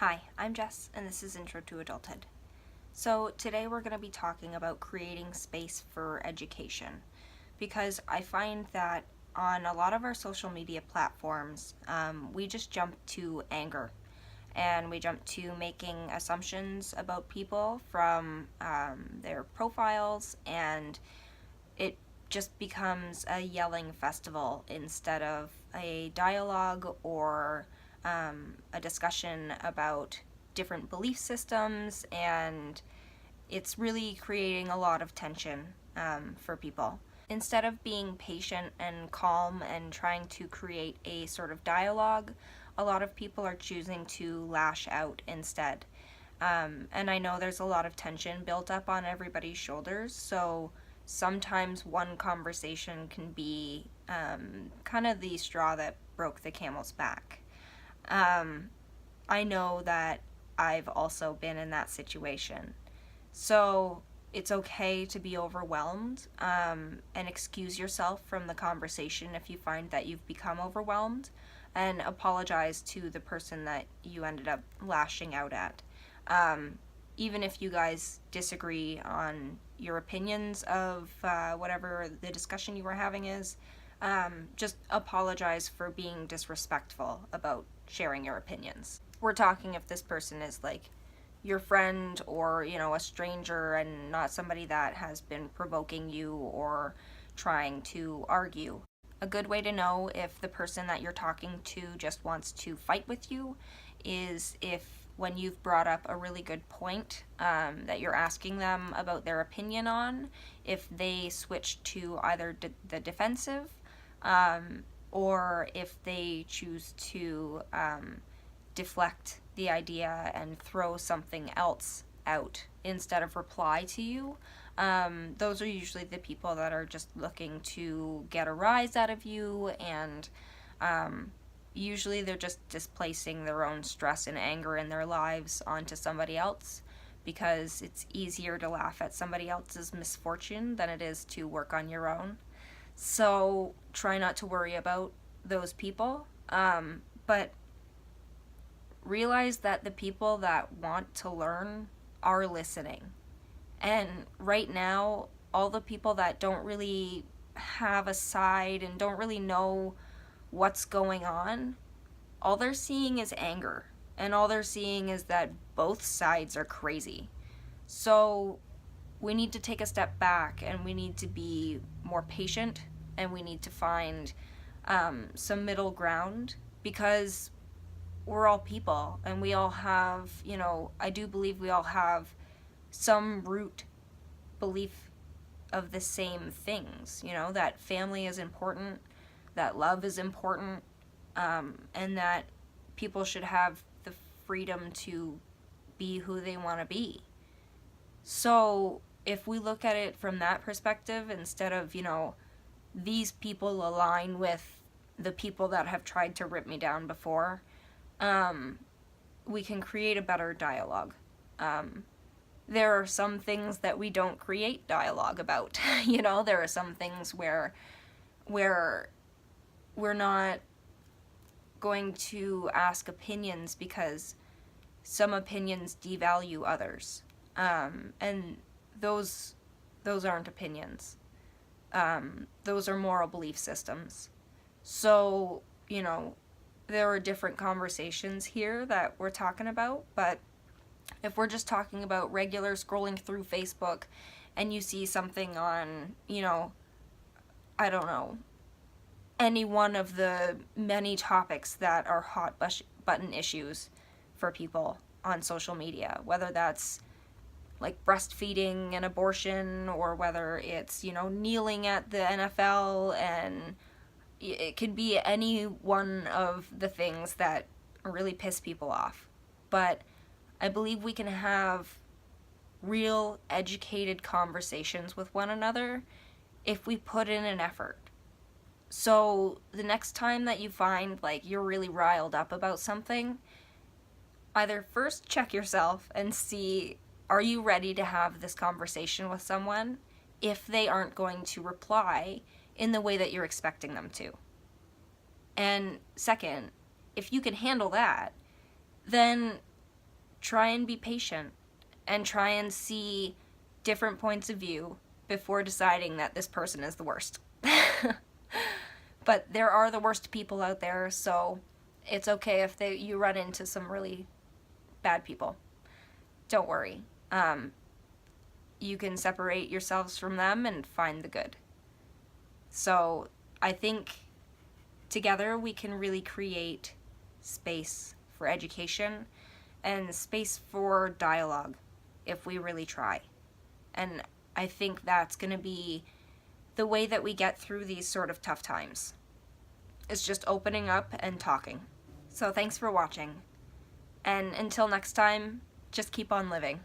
Hi, I'm Jess, and this is Intro to Adulthood. So, today we're going to be talking about creating space for education because I find that on a lot of our social media platforms, we just jump to anger and we jump to making assumptions about people from their profiles, and it just becomes a yelling festival instead of a dialogue or a discussion about different belief systems, and it's really creating a lot of tension for people. Instead of being patient and calm and trying to create a sort of dialogue, a lot of people are choosing to lash out instead. And I know there's a lot of tension built up on everybody's shoulders, so sometimes one conversation can be kind of the straw that broke the camel's back. I know that I've also been in that situation. So it's okay to be overwhelmed, and excuse yourself from the conversation if you find that you've become overwhelmed, and apologize to the person that you ended up lashing out at. Even if you guys disagree on your opinions of whatever the discussion you were having is, just apologize for being disrespectful about sharing your opinions. We're talking if this person is like your friend or, a stranger and not somebody that has been provoking you or trying to argue. A good way to know if the person that you're talking to just wants to fight with you is if when you've brought up a really good point that you're asking them about their opinion on, if they switch to either the defensive, or if they choose to deflect the idea and throw something else out instead of reply to you. Those are usually the people that are just looking to get a rise out of you, and usually they're just displacing their own stress and anger in their lives onto somebody else, because it's easier to laugh at somebody else's misfortune than it is to work on your own. So try not to worry about those people, but realize that the people that want to learn are listening. And right now, all the people that don't really have a side and don't really know what's going on, all they're seeing is anger. And all they're seeing is that both sides are crazy. So we need to take a step back and we need to be more patient, and we need to find some middle ground, because we're all people and we all have, I do believe we all have some root belief of the same things, that family is important, that love is important, and that people should have the freedom to be who they want to be. So if we look at it from that perspective, instead of, these people align with the people that have tried to rip me down before, we can create a better dialogue. There are some things that we don't create dialogue about. There are some things where we're not going to ask opinions because some opinions devalue others. And those aren't opinions. Those are moral belief systems. So, there are different conversations here that we're talking about, but if we're just talking about regular scrolling through Facebook and you see something on, I don't know, any one of the many topics that are hot button issues for people on social media, whether that's like breastfeeding and abortion, or whether it's, kneeling at the NFL, and it could be any one of the things that really piss people off. But I believe we can have real educated conversations with one another if we put in an effort. So the next time that you find like you're really riled up about something, either first check yourself and see, are you ready to have this conversation with someone if they aren't going to reply in the way that you're expecting them to? And second, if you can handle that, then try and be patient and try and see different points of view before deciding that this person is the worst. But there are the worst people out there, so it's okay if you run into some really bad people. Don't worry. You can separate yourselves from them and find the good. So I think together we can really create space for education and space for dialogue if we really try. And I think that's going to be the way that we get through these sort of tough times. It's just opening up and talking. So thanks for watching. And until next time, just keep on living.